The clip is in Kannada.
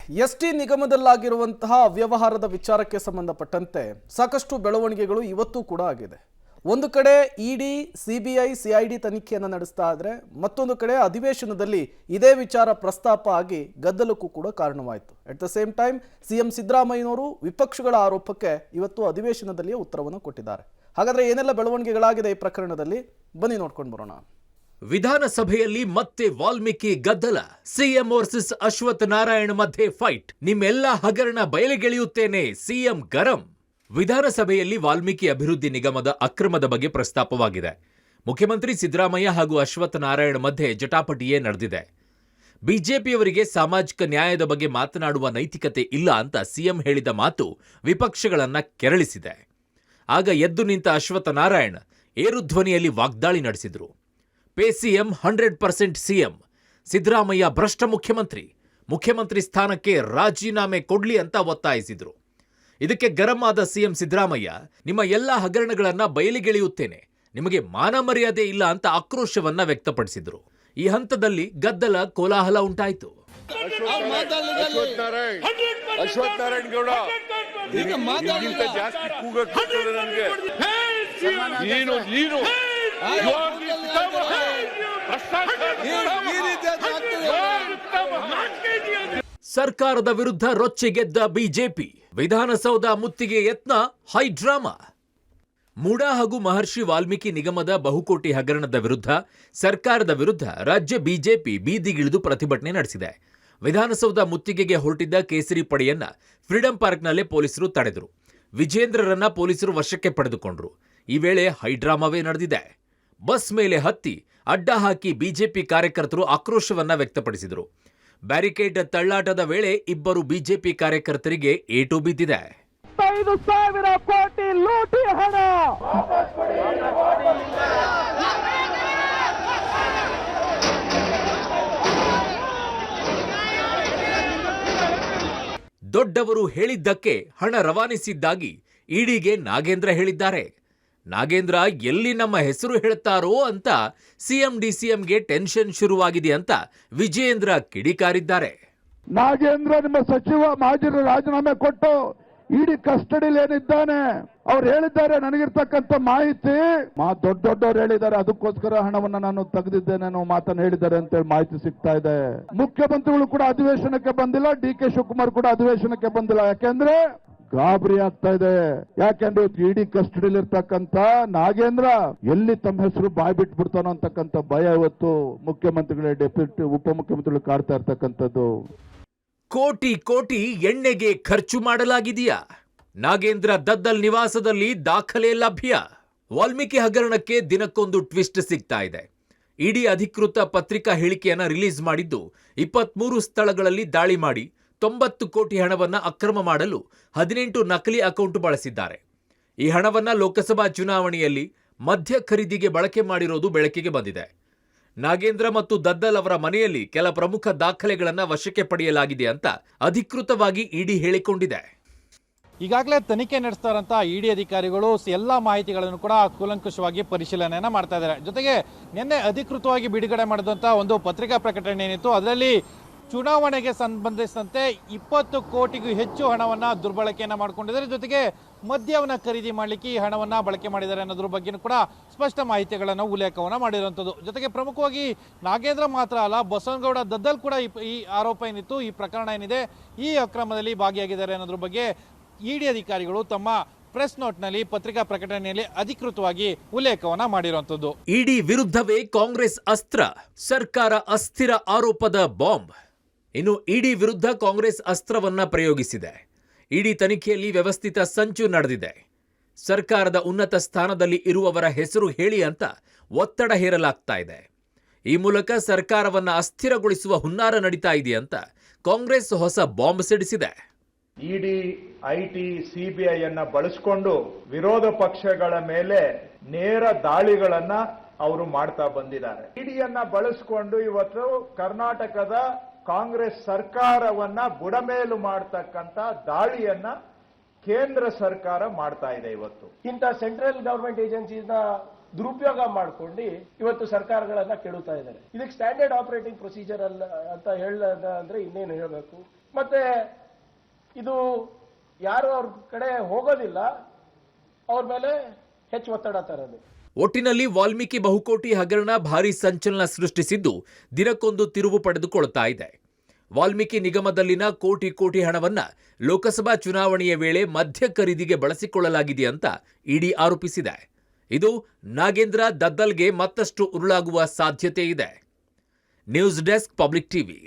ಎಸ್ಟಿ ನಿಗಮದಲ್ಲಾಗಿರುವಂತಹ ಅವ್ಯವಹಾರದ ವಿಚಾರಕ್ಕೆ ಸಂಬಂಧಪಟ್ಟಂತೆ ಸಾಕಷ್ಟು ಬೆಳವಣಿಗೆಗಳು ಇವತ್ತು ಕೂಡ ಆಗಿದೆ. ಒಂದು ಕಡೆ ಇಡಿ, ಸಿಬಿಐ, ಸಿಐಡಿ ತನಿಖೆಯನ್ನು ನಡೆಸ್ತಾ ಇದ್ರೆ, ಮತ್ತೊಂದು ಕಡೆ ಅಧಿವೇಶನದಲ್ಲಿ ಇದೇ ವಿಚಾರ ಪ್ರಸ್ತಾಪ ಆಗಿ ಗದ್ದಲಕ್ಕೂ ಕೂಡ ಕಾರಣವಾಯಿತು. At the same time CM ಸಿದ್ದರಾಮಯ್ಯನವರು ವಿಪಕ್ಷಗಳ ಆರೋಪಕ್ಕೆ ಇವತ್ತು ಅಧಿವೇಶನದಲ್ಲಿಯೇ ಉತ್ತರವನ್ನು ಕೊಟ್ಟಿದ್ದಾರೆ. ಹಾಗಾದ್ರೆ ಏನೆಲ್ಲ ಬೆಳವಣಿಗೆಗಳಾಗಿದೆ ಈ ಪ್ರಕರಣದಲ್ಲಿ, ಬನ್ನಿ ನೋಡ್ಕೊಂಡು ಬರೋಣ. ವಿಧಾನಸಭೆಯಲ್ಲಿ ಮತ್ತೆ ವಾಲ್ಮೀಕಿ ಗದ್ದಲ. ಸಿಎಂ ವರ್ಸಸ್ ಅಶ್ವಥ್ ನಾರಾಯಣ್ ಮಧ್ಯೆ ಫೈಟ್. ನಿಮ್ಮೆಲ್ಲ ಹಗರಣ ಬಯಲಿಗೆಳೆಯುತ್ತೇನೆ, ಸಿಎಂ ಗರಂ. ವಿಧಾನಸಭೆಯಲ್ಲಿ ವಾಲ್ಮೀಕಿ ಅಭಿವೃದ್ಧಿ ನಿಗಮದ ಅಕ್ರಮದ ಬಗ್ಗೆ ಪ್ರಸ್ತಾಪವಾಗಿದೆ. ಮುಖ್ಯಮಂತ್ರಿ ಸಿದ್ದರಾಮಯ್ಯ ಹಾಗೂ ಅಶ್ವಥ್ ನಾರಾಯಣ್ ಮಧ್ಯೆ ಜಟಾಪಟಿಯೇ ನಡೆದಿದೆ. ಬಿಜೆಪಿಯವರಿಗೆ ಸಾಮಾಜಿಕ ನ್ಯಾಯದ ಬಗ್ಗೆ ಮಾತನಾಡುವ ನೈತಿಕತೆ ಇಲ್ಲ ಅಂತ ಸಿಎಂ ಹೇಳಿದ ಮಾತು ವಿಪಕ್ಷಗಳನ್ನ ಕೆರಳಿಸಿದೆ. ಆಗ ಎದ್ದು ನಿಂತ ಅಶ್ವಥ್ ನಾರಾಯಣ್ ಏರುಧ್ವನಿಯಲ್ಲಿ ವಾಗ್ದಾಳಿ ನಡೆಸಿದ್ರು. ಪೇ ಸಿಎಂ 100% ಸಿಎಂ, ಸಿದ್ದರಾಮಯ್ಯ ಭ್ರಷ್ಟ ಮುಖ್ಯಮಂತ್ರಿ ಸ್ಥಾನಕ್ಕೆ ರಾಜೀನಾಮೆ ಕೊಡ್ಲಿ ಅಂತ ಒತ್ತಾಯಿಸಿದ್ರು. ಇದಕ್ಕೆ ಗರಂ ಆದ ಸಿಎಂ ಸಿದ್ದರಾಮಯ್ಯ, ನಿಮ್ಮ ಎಲ್ಲಾ ಹಗರಣಗಳನ್ನ ಬಯಲಿಗೆಳೆಯುತ್ತೇನೆ, ನಿಮಗೆ ಮಾನ ಮರ್ಯಾದೆ ಇಲ್ಲ ಅಂತ ಆಕ್ರೋಶವನ್ನ ವ್ಯಕ್ತಪಡಿಸಿದ್ರು. ಈ ಹಂತದಲ್ಲಿ ಗದ್ದಲ, ಕೋಲಾಹಲ ಉಂಟಾಯಿತು. ಸರ್ಕಾರದ ವಿರುದ್ಧ ರೊಚ್ಚಿಗೆದ್ದ ಬಿಜೆಪಿ. ವಿಧಾನಸೌಧ ಮುತ್ತಿಗೆ ಯತ್ನ, ಹೈ ಡ್ರಾಮಾ. ಮೂಡಾ ಹಾಗೂ ಮಹರ್ಷಿ ವಾಲ್ಮೀಕಿ ನಿಗಮದ ಬಹುಕೋಟಿ ಹಗರಣದ ವಿರುದ್ಧ ಸರ್ಕಾರದ ವಿರುದ್ಧ ರಾಜ್ಯ ಬಿಜೆಪಿ ಬೀದಿಗಿಳಿದು ಪ್ರತಿಭಟನೆ ನಡೆಸಿದೆ. ವಿಧಾನಸೌಧ ಮುತ್ತಿಗೆಗೆ ಹೊರಟಿದ್ದ ಕೇಸರಿ ಪಡೆಯನ್ನ ಫ್ರೀಡಂ ಪಾರ್ಕ್ನಲ್ಲೇ ಪೊಲೀಸರು ತಡೆದರು. ವಿಜೇಂದ್ರರನ್ನ ಪೊಲೀಸರು ವಶಕ್ಕೆ ಪಡೆದುಕೊಂಡ್ರು. ಈ ವೇಳೆ ಹೈಡ್ರಾಮಾವೇ ನಡೆದಿದೆ. ಬಸ್ ಮೇಲೆ ಹತ್ತಿ ಅಡ್ಡ ಹಾಕಿ ಬಿಜೆಪಿ ಕಾರ್ಯಕರ್ತರು ಆಕ್ರೋಶವನ್ನ ವ್ಯಕ್ತಪಡಿಸಿದರು. ಬ್ಯಾರಿಕೇಡ್ ತಳ್ಳಾಟದ ವೇಳೆ ಇಬ್ಬರು ಬಿಜೆಪಿ ಕಾರ್ಯಕರ್ತರಿಗೆ ಏಟು ಬಿದ್ದಿದೆ. 5,000 ಕೋಟಿ ಲೂಟಿ ಹಣ. ದೊಡ್ಡವರು ಹೇಳಿದ್ದಕ್ಕೆ ಹಣ ರವಾನಿಸಿದ್ದಾಗಿ ಇಡಿಗೆ ನಾಗೇಂದ್ರ ಹೇಳಿದ್ದಾರೆ. ನಾಗೇಂದ್ರ ಎಲ್ಲಿ ನಮ್ಮ ಹೆಸರು ಹೇಳ್ತಾರೋ ಅಂತ ಸಿಎಂ ಡಿಸಿಎಂಗೆ ಟೆನ್ಷನ್ ಶುರುವಾಗಿದೆ ಅಂತ ವಿಜಯೇಂದ್ರ ಕಿಡಿಕಾರಿದ್ದಾರೆ. ನಾಗೇಂದ್ರ ನಿಮ್ಮ ಸಚಿವ ಮಾಜಿ ರಾಜೀನಾಮೆ ಕೊಟ್ಟು ಇಡಿ ಕಸ್ಟಡಿಯಲ್ಲಿ ಏನಿದ್ದಾನೆ, ಅವ್ರು ಹೇಳಿದ್ದಾರೆ ನನಗಿರ್ತಕ್ಕಂಥ ಮಾಹಿತಿ, ದೊಡ್ಡವ್ರು ಹೇಳಿದ್ದಾರೆ, ಅದಕ್ಕೋಸ್ಕರ ಹಣವನ್ನ ನಾನು ತೆಗೆದಿದ್ದೇನೆ ಅನ್ನೋ ಮಾತನ್ನು ಹೇಳಿದ್ದಾರೆ ಅಂತೇಳಿ ಮಾಹಿತಿ ಸಿಗ್ತಾ ಇದೆ. ಮುಖ್ಯಮಂತ್ರಿಗಳು ಕೂಡ ಅಧಿವೇಶನಕ್ಕೆ ಬಂದಿಲ್ಲ, ಡಿ.ಕೆ. ಶಿವಕುಮಾರ್ ಕೂಡ ಅಧಿವೇಶನಕ್ಕೆ ಬಂದಿಲ್ಲ. ಯಾಕೆಂದ್ರೆ ಗಾಬರಿ ಆಗ್ತಾ ಇದೆ. ಯಾಕೆಂದ್ರೆ ಇಡಿ ಕಸ್ಟಡಿಯಲ್ಲಿ ಇರ್ತಕ್ಕಂಥ ನಾಗೇಂದ್ರ ಎಲ್ಲಿ ತಮ್ಮ ಹೆಸರು ಬಾಯ್ ಬಿಟ್ಬಿಡ್ತಾನೋ ಅಂತಕ್ಕಂಥ ಭಯ ಇವತ್ತು ಮುಖ್ಯಮಂತ್ರಿಗಳ ಡೆಪ್ಯೂಟಿ ಉಪಮುಖ್ಯಮಂತ್ರಿಗಳು ಕಾಡ್ತಾ ಇರ್ತಕ್ಕಂಥದ್ದು. ಕೋಟಿ ಎಣ್ಣೆಗೆ ಖರ್ಚು ಮಾಡಲಾಗಿದೆಯಾ? ನಾಗೇಂದ್ರ ದದ್ದಲ್ ನಿವಾಸದಲ್ಲಿ ದಾಖಲೆ ಲಭ್ಯ. ವಾಲ್ಮೀಕಿ ಹಗರಣಕ್ಕೆ ದಿನಕ್ಕೊಂದು ಟ್ವಿಸ್ಟ್ ಸಿಗ್ತಾ ಇದೆ. ಇಡಿ ಅಧಿಕೃತ ಪತ್ರಿಕಾ ಹೇಳಿಕೆಯನ್ನ ರಿಲೀಸ್ ಮಾಡಿದ್ದು 23 ಸ್ಥಳಗಳಲ್ಲಿ ದಾಳಿ ಮಾಡಿ 90 ಕೋಟಿ ಹಣವನ್ನ ಅಕ್ರಮ ಮಾಡಲು 18 ನಕಲಿ ಅಕೌಂಟ್ ಬಳಸಿದ್ದಾರೆ. ಈ ಹಣವನ್ನ ಲೋಕಸಭಾ ಚುನಾವಣೆಯಲ್ಲಿ ಮದ್ಯ ಖರೀದಿಗೆ ಬಳಕೆ ಮಾಡಿರೋದು ಬೆಳಕಿಗೆ ಬಂದಿದೆ. ನಾಗೇಂದ್ರ ಮತ್ತು ದದ್ದಲ್ ಅವರ ಮನೆಯಲ್ಲಿ ಕೆಲ ಪ್ರಮುಖ ದಾಖಲೆಗಳನ್ನ ವಶಕ್ಕೆ ಪಡೆಯಲಾಗಿದೆ ಅಂತ ಅಧಿಕೃತವಾಗಿ ಇಡಿ ಹೇಳಿಕೊಂಡಿದೆ. ಈಗಾಗಲೇ ತನಿಖೆ ನಡೆಸ್ತಾರಂತ ಇಡಿ ಅಧಿಕಾರಿಗಳು ಎಲ್ಲ ಮಾಹಿತಿಗಳನ್ನು ಕೂಡ ಕೂಲಂಕುಷವಾಗಿ ಪರಿಶೀಲನೆಯನ್ನ ಮಾಡ್ತಾ ಇದ್ದಾರೆ. ಜೊತೆಗೆ ನಿನ್ನೆ ಅಧಿಕೃತವಾಗಿ ಬಿಡುಗಡೆ ಮಾಡಿದಂತ ಒಂದು ಪತ್ರಿಕಾ ಪ್ರಕಟಣೆ ಏನಿತ್ತು, ಅದರಲ್ಲಿ ಚುನಾವಣೆಗೆ ಸಂಬಂಧಿಸಿದಂತೆ 20 ಕೋಟಿಗೂ ಹೆಚ್ಚು ಹಣವನ್ನ ದುರ್ಬಳಕೆಯನ್ನ ಮಾಡಿಕೊಂಡಿದ್ದಾರೆ. ಜೊತೆಗೆ ಮದ್ಯವನ್ನ ಖರೀದಿ ಮಾಡಲಿಕ್ಕೆ ಈ ಹಣವನ್ನ ಬಳಕೆ ಮಾಡಿದ್ದಾರೆ ಅನ್ನೋದ್ರ ಬಗ್ಗೆ ಕೂಡ ಸ್ಪಷ್ಟ ಮಾಹಿತಿಗಳನ್ನು ಉಲ್ಲೇಖವನ್ನ ಮಾಡಿರುವಂಥದ್ದು. ಜೊತೆಗೆ ಪ್ರಮುಖವಾಗಿ ನಾಗೇಂದ್ರ ಮಾತ್ರ ಅಲ್ಲ, ಬಸವನಗೌಡ ದದ್ದಲ್ ಕೂಡ ಈ ಆರೋಪ ಏನಿತ್ತು, ಈ ಪ್ರಕರಣ ಏನಿದೆ, ಈ ಅಕ್ರಮದಲ್ಲಿ ಭಾಗಿಯಾಗಿದ್ದಾರೆ ಅನ್ನೋದ್ರ ಬಗ್ಗೆ ಇಡಿ ಅಧಿಕಾರಿಗಳು ತಮ್ಮ ಪ್ರೆಸ್ ನೋಟ್ನಲ್ಲಿ ಪತ್ರಿಕಾ ಪ್ರಕಟಣೆಯಲ್ಲಿ ಅಧಿಕೃತವಾಗಿ ಉಲ್ಲೇಖವನ್ನ ಮಾಡಿರುವಂಥದ್ದು. ಇಡಿ ವಿರುದ್ಧವೇ ಕಾಂಗ್ರೆಸ್ ಅಸ್ತ್ರ, ಸರ್ಕಾರ ಅಸ್ಥಿರ ಆರೋಪದ ಬಾಂಬ್. ಇನ್ನು ಇಡಿ ವಿರುದ್ಧ ಕಾಂಗ್ರೆಸ್ ಅಸ್ತ್ರವನ್ನ ಪ್ರಯೋಗಿಸಿದೆ. ಇಡಿ ತನಿಖೆಯಲ್ಲಿ ವ್ಯವಸ್ಥಿತ ಸಂಚು ನಡೆದಿದೆ. ಸರ್ಕಾರದ ಉನ್ನತ ಸ್ಥಾನದಲ್ಲಿ ಇರುವವರ ಹೆಸರು ಹೇಳಿ ಅಂತ ಒತ್ತಡ ಹೇರಲಾಗ್ತಾ ಇದೆ. ಈ ಮೂಲಕ ಸರ್ಕಾರವನ್ನ ಅಸ್ಥಿರಗೊಳಿಸುವ ಹುನ್ನಾರ ನಡೀತಾ ಇದೆ ಅಂತ ಕಾಂಗ್ರೆಸ್ ಹೊಸ ಬಾಂಬ್ ಸಿಡಿಸಿದೆ. ಇಡಿ, ಐಟಿ, ಸಿಬಿಐ ಅನ್ನ ಬಳಸಿಕೊಂಡು ವಿರೋಧ ಪಕ್ಷಗಳ ಮೇಲೆ ನೇರ ದಾಳಿಗಳನ್ನ ಅವರು ಮಾಡ್ತಾ ಬಂದಿದ್ದಾರೆ. ಇಡಿಯನ್ನ ಬಳಸಿಕೊಂಡು ಇವತ್ತು ಕರ್ನಾಟಕದ ಕಾಂಗ್ರೆಸ್ ಸರ್ಕಾರವನ್ನ ಬುಡಮೇಲು ಮಾಡತಕ್ಕಂತ ದಾಳಿಯನ್ನ ಕೇಂದ್ರ ಸರ್ಕಾರ ಮಾಡ್ತಾ ಇದೆ. ಇವತ್ತು ಇಂಥ ಸೆಂಟ್ರಲ್ ಗವರ್ಮೆಂಟ್ ಏಜೆನ್ಸೀಸ್ನ ದುರುಪಯೋಗ ಮಾಡ್ಕೊಂಡು ಇವತ್ತು ಸರ್ಕಾರಗಳನ್ನ ಕೆಡುತ್ತಾ ಇದ್ದಾರೆ. ಇದಕ್ಕೆ ಸ್ಟ್ಯಾಂಡರ್ಡ್ ಆಪರೇಟಿಂಗ್ ಪ್ರೊಸೀಜರ್ ಅಲ್ಲ ಅಂತ ಹೇಳದ ಅಂದ್ರೆ ಇನ್ನೇನು ಹೇಳಬೇಕು. ಮತ್ತೆ ಇದು ಯಾರು ಅವ್ರ ಕಡೆ ಹೋಗೋದಿಲ್ಲ, ಅವ್ರ ಮೇಲೆ ಹೆಚ್ಚು ಒತ್ತಡ ತರೋದು. ಒಟ್ಟಿನಲ್ಲಿ ವಾಲ್ಮೀಕಿ ಬಹುಕೋಟಿ ಹಗರಣ ಭಾರೀ ಸಂಚಲನ ಸೃಷ್ಟಿಸಿದ್ದು ದಿನಕ್ಕೊಂದು ತಿರುವು ಪಡೆದುಕೊಳ್ತಾ ಇದೆ. ವಾಲ್ಮೀಕಿ ನಿಗಮದಲ್ಲಿನ ಕೋಟಿ ಕೋಟಿ ಹಣವನ್ನ ಲೋಕಸಭಾ ಚುನಾವಣೆಯ ವೇಳೆ ಮದ್ಯ ಖರೀದಿಗೆ ಬಳಸಿಕೊಳ್ಳಲಾಗಿದೆ ಅಂತ ಇಡಿ ಆರೋಪಿಸಿದೆ. ಇದು ನಾಗೇಂದ್ರ ದದ್ದಲ್ಗೆ ಮತ್ತಷ್ಟು ಉರುಳಾಗುವ ಸಾಧ್ಯತೆ ಇದೆ. News desk, public TV.